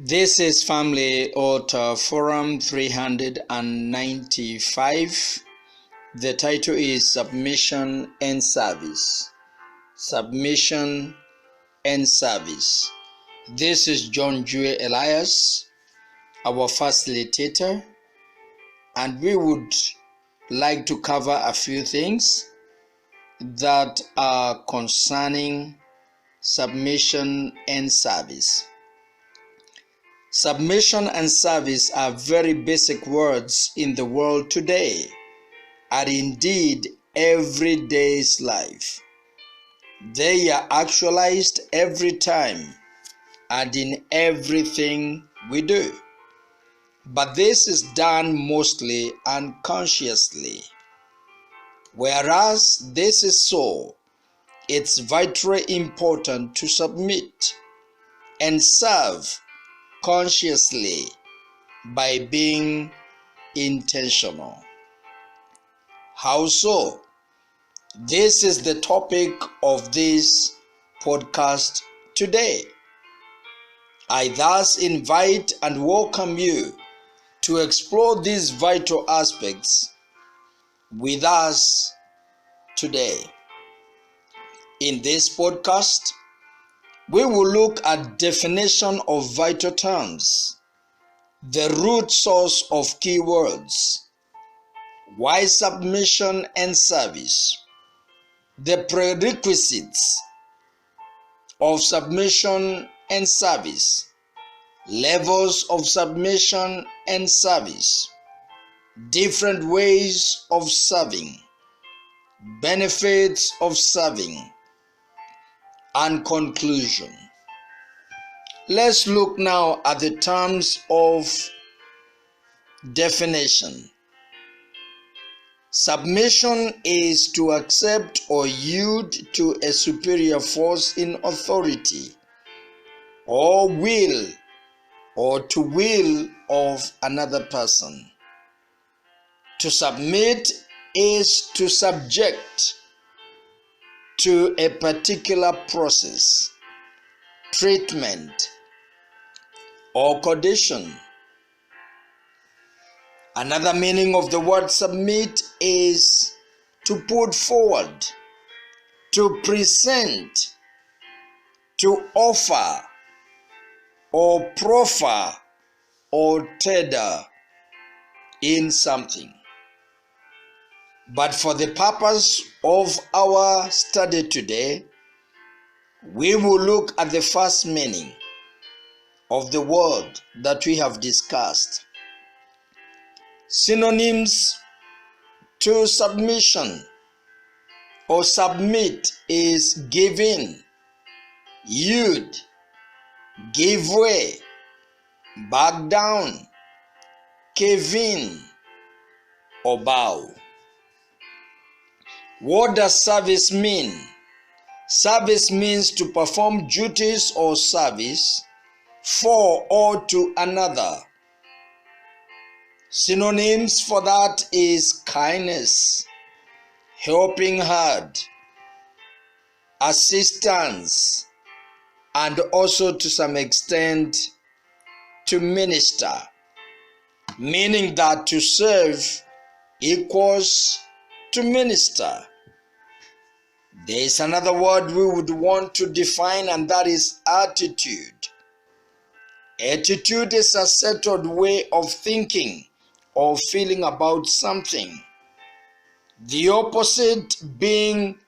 This is Family Author Forum 395. The title is Submission and Service. Submission and Service. This is NJUE Elias, our facilitator, and we would like to cover a few things that are concerning submission and service. Submission and service are very basic words in the world today, and indeed every day's life. They are actualized every time and in everything we do. But this is done mostly unconsciously. Whereas this is so, it's vitally important to submit and serve consciously by being intentional. How so? This is the topic of this podcast today. I thus invite and welcome you to explore these vital aspects with us today. In this podcast, we will look at definition of vital terms, the root source of keywords, why submission and service, the prerequisites of submission and service, levels of submission and service, different ways of serving, benefits of serving, and conclusion. Let's look now at the terms of definition. Submission is to accept or yield to a superior force in authority or will of another person. To submit is to subject to a particular process, treatment, or condition. Another meaning of the word submit is to put forward, to present, to offer, or proffer, or tender in something. But for the purpose of our study today, we will look at the first meaning of the word that we have discussed. Synonyms to submission or submit is give in, yield, give way, back down, cave in, or bow. What does service mean? Service means to perform duties or service for or to another. Synonyms for that is kindness, helping hard, assistance, and also to some extent to minister, meaning that to serve equals to minister. There is another word we would want to define, and that is attitude. Attitude is a settled way of thinking or feeling about something. The opposite being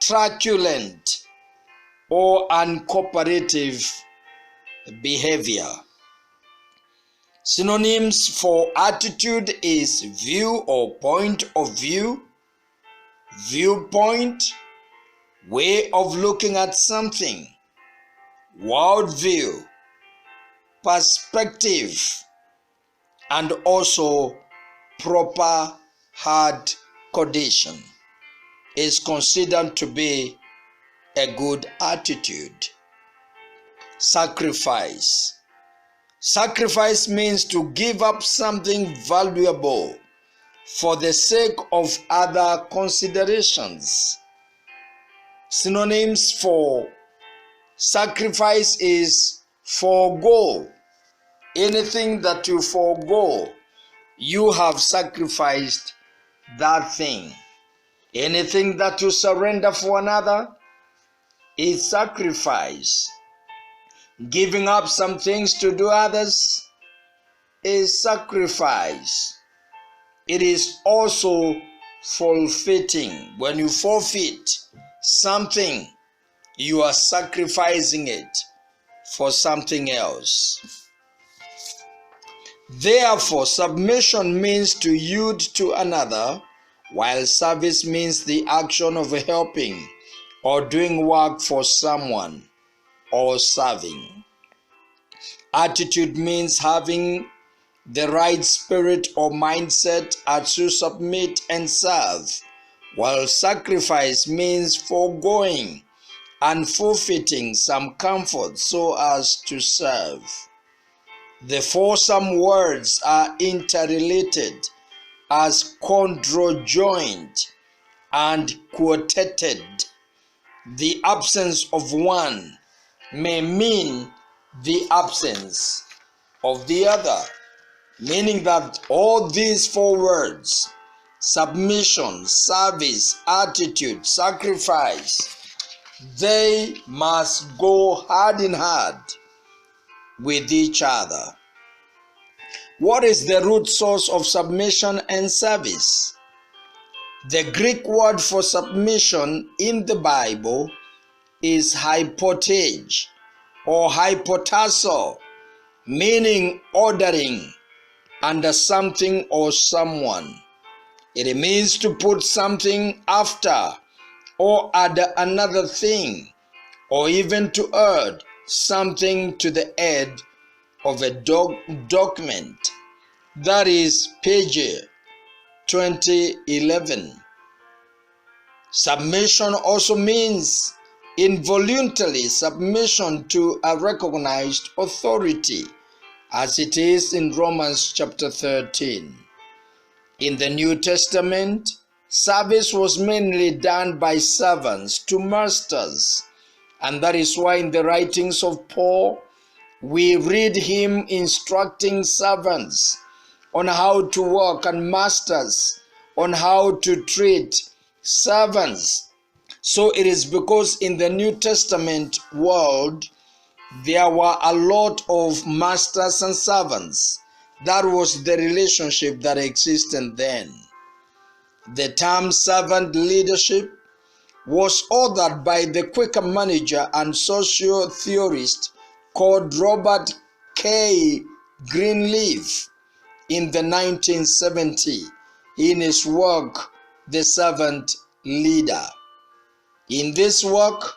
truculent or uncooperative behavior. Synonyms for attitude is view or point of view, viewpoint, way of looking at something, worldview, perspective, and also proper hard condition is considered to be a good attitude. Sacrifice. Sacrifice means to give up something valuable for the sake of other considerations. Synonyms for sacrifice is forego, Anything that you forego, you have sacrificed that thing. Anything that you surrender for another is sacrifice. Giving up some things to do others is sacrifice. It is also forfeiting. When you forfeit something, you are sacrificing it for something else. Therefore, submission means to yield to another, while service means the action of helping or doing work for someone or serving. Attitude means having the right spirit or mindset as you submit and serve, while sacrifice means foregoing and forfeiting some comfort so as to serve. The foursome words are interrelated as conjoined and quotated. The absence of one may mean the absence of the other, meaning that all these four words, submission, service, attitude, sacrifice, they must go hand in hand with each other. What is the root source of submission and service? The Greek word for submission in the Bible is hypotage or hypotasso, meaning ordering under something or someone. It means to put something after or add another thing, or even to add something to the head of a document. That is page 2011. Submission also means involuntary submission to a recognized authority, as it is in Romans chapter 13. In the New Testament, service was mainly done by servants to masters, and that is why in the writings of Paul, we read him instructing servants on how to work and masters on how to treat servants. So it is because in the New Testament world, there were a lot of masters and servants. That was the relationship that existed then. The term servant leadership was authored by the Quaker manager and social theorist called Robert K. Greenleaf in the 1970s in his work, The Servant Leader. In this work,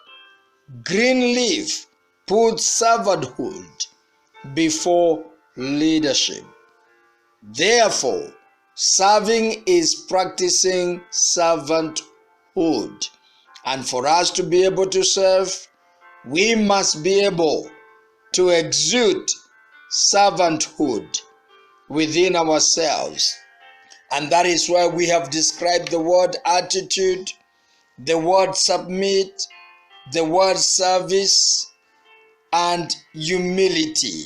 Greenleaf put servanthood before leadership. Therefore, serving is practicing servanthood. And for us to be able to serve, we must be able to exude servanthood within ourselves. And that is why we have described the word attitude, the word submit, the word service, and humility.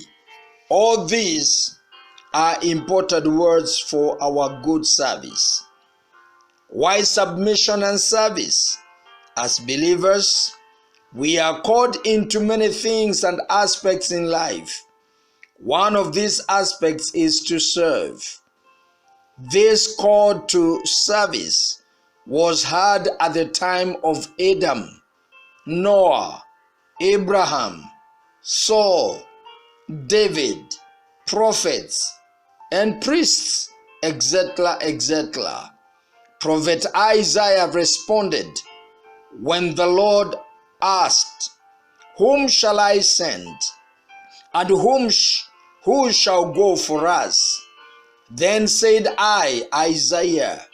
All these are important words for our good service. Why submission and service? As believers, we are called into many things and aspects in life. One of these aspects is to serve. This call to service was heard at the time of Adam, Noah, Abraham, Saul, David, prophets, and priests, etc., etc. Prophet Isaiah responded when the Lord asked, "Whom shall I send? And who shall go for us?" Then said I, Isaiah,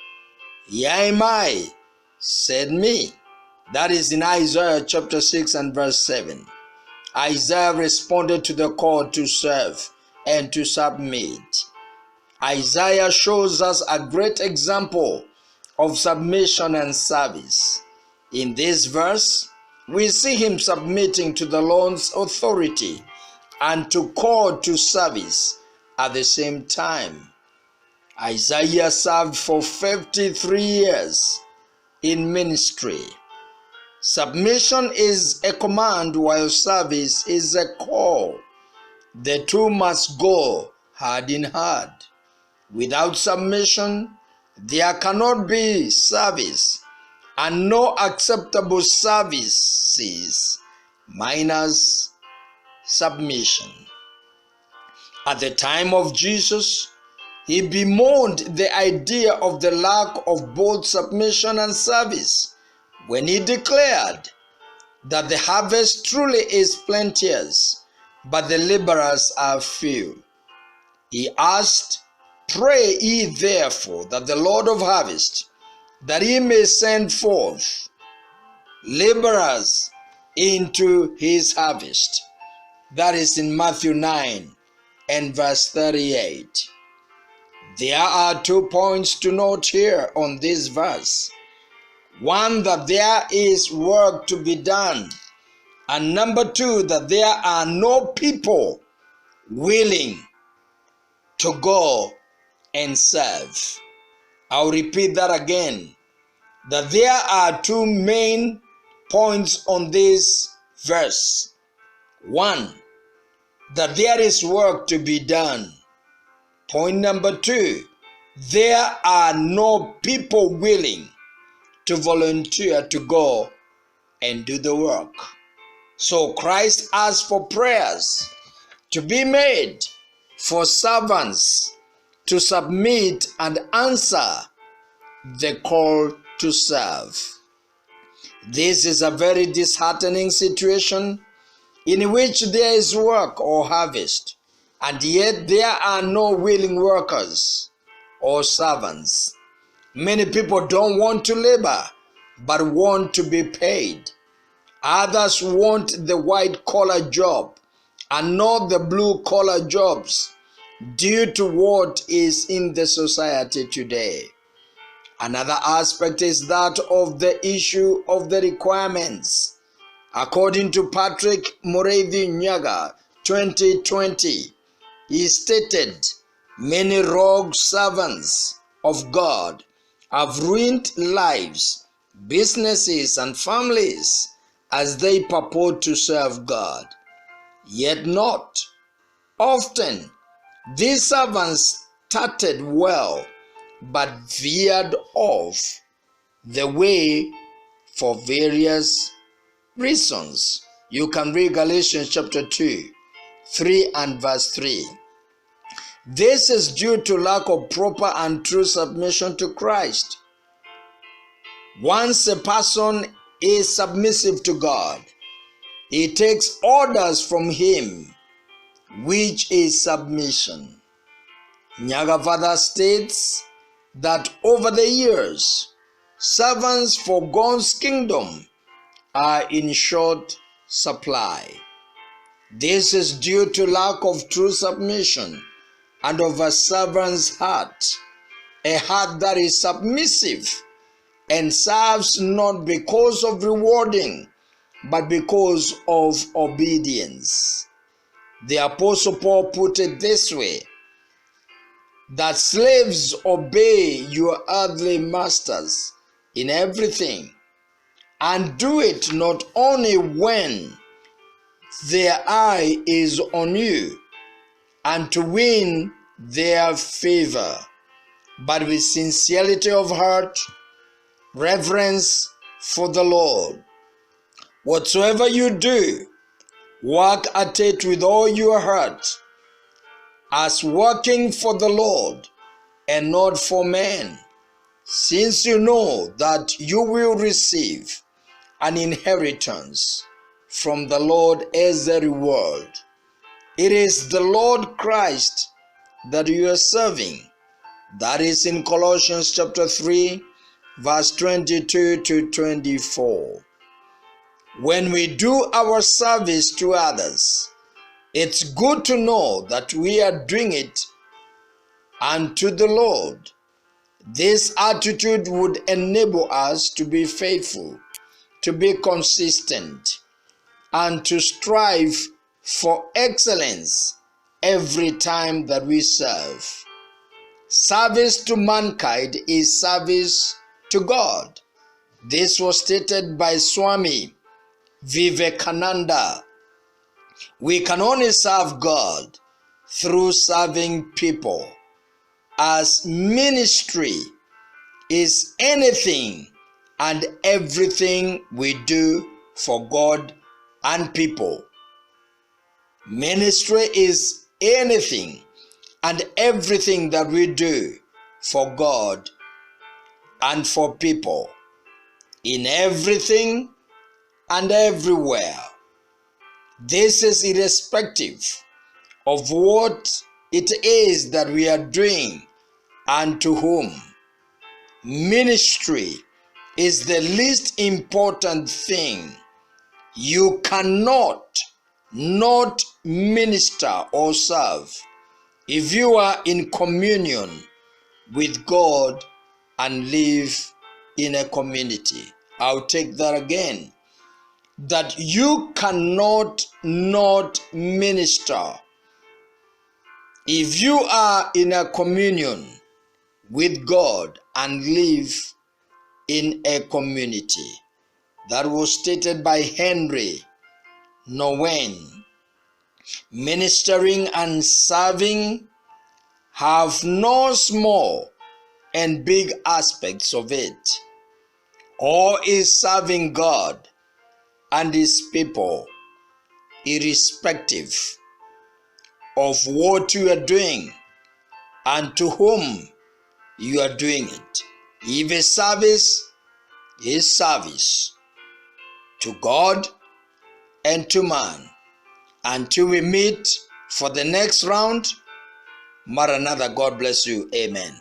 "Here am I, send me." That is in Isaiah chapter 6 and verse 7. Isaiah responded to the call to serve and to submit. Isaiah shows us a great example of submission and service. In this verse, we see him submitting to the Lord's authority and to call to service at the same time. Isaiah served for 53 years in ministry. Submission is a command while service is a call. The two must go hand in hand. Without submission, there cannot be service, and no acceptable services minus submission. At the time of Jesus, he bemoaned the idea of the lack of both submission and service when he declared that the harvest truly is plenteous, but the laborers are few. He asked, "Pray ye therefore that the Lord of harvest, that he may send forth laborers into his harvest." That is in Matthew 9 and verse 38. There are 2 points to note here on this verse. One, that there is work to be done. And number 2, that there are no people willing to go and serve. I'll repeat that again. That there are 2 main points on this verse. 1, that there is work to be done. Point number 2, there are no people willing to volunteer to go and do the work. So Christ asked for prayers to be made for servants to submit and answer the call to serve. This is a very disheartening situation in which there is work or harvest, and yet there are no willing workers or servants. Many people don't want to labor, but want to be paid. Others want the white-collar job and not the blue-collar jobs due to what is in the society today. Another aspect is that of the issue of the requirements. According to Patrick Mureithi Nyaga, 2020, he stated, "Many rogue servants of God have ruined lives, businesses, and families as they purport to serve God. Yet not often these servants started well, but veered off the way for various reasons." You can read Galatians chapter 2, 3 and verse 3. This is due to lack of proper and true submission to Christ. Once a person is submissive to God, he takes orders from him, which is submission. Nyaga further states that over the years, servants for God's kingdom are in short supply. This is due to lack of true submission and of a servant's heart, a heart that is submissive and serves not because of rewarding, but because of obedience. The Apostle Paul put it this way, that slaves obey your earthly masters in everything, and do it not only when their eye is on you and to win their favor, but with sincerity of heart, reverence for the Lord. Whatsoever you do, work at it with all your heart, as working for the Lord and not for men, since you know that you will receive an inheritance from the Lord as a reward. It is the Lord Christ that you are serving. That is in Colossians chapter 3, verse 22 to 24. When we do our service to others, it's good to know that we are doing it unto the Lord. This attitude would enable us to be faithful, to be consistent, and to strive for excellence every time that we serve. Service to mankind is service to God. This was stated by Swami Vivekananda. We can only serve God through serving people, as ministry is anything and everything we do for God and people. Ministry is anything and everything that we do for God and for people, in everything and everywhere. This is irrespective of what it is that we are doing and to whom. Ministry is the least important thing. You cannot not minister or serve if you are in communion with God and live in a community. I'll take that again. That you cannot not minister if you are in a communion with God and live in a community. That was stated by Henry Nouwen. Ministering and serving have no small and big aspects of it. All is serving God and His people, irrespective of what you are doing and to whom you are doing it. If a service is service to God and to man. Until we meet for the next round, Maranatha, God bless you. Amen.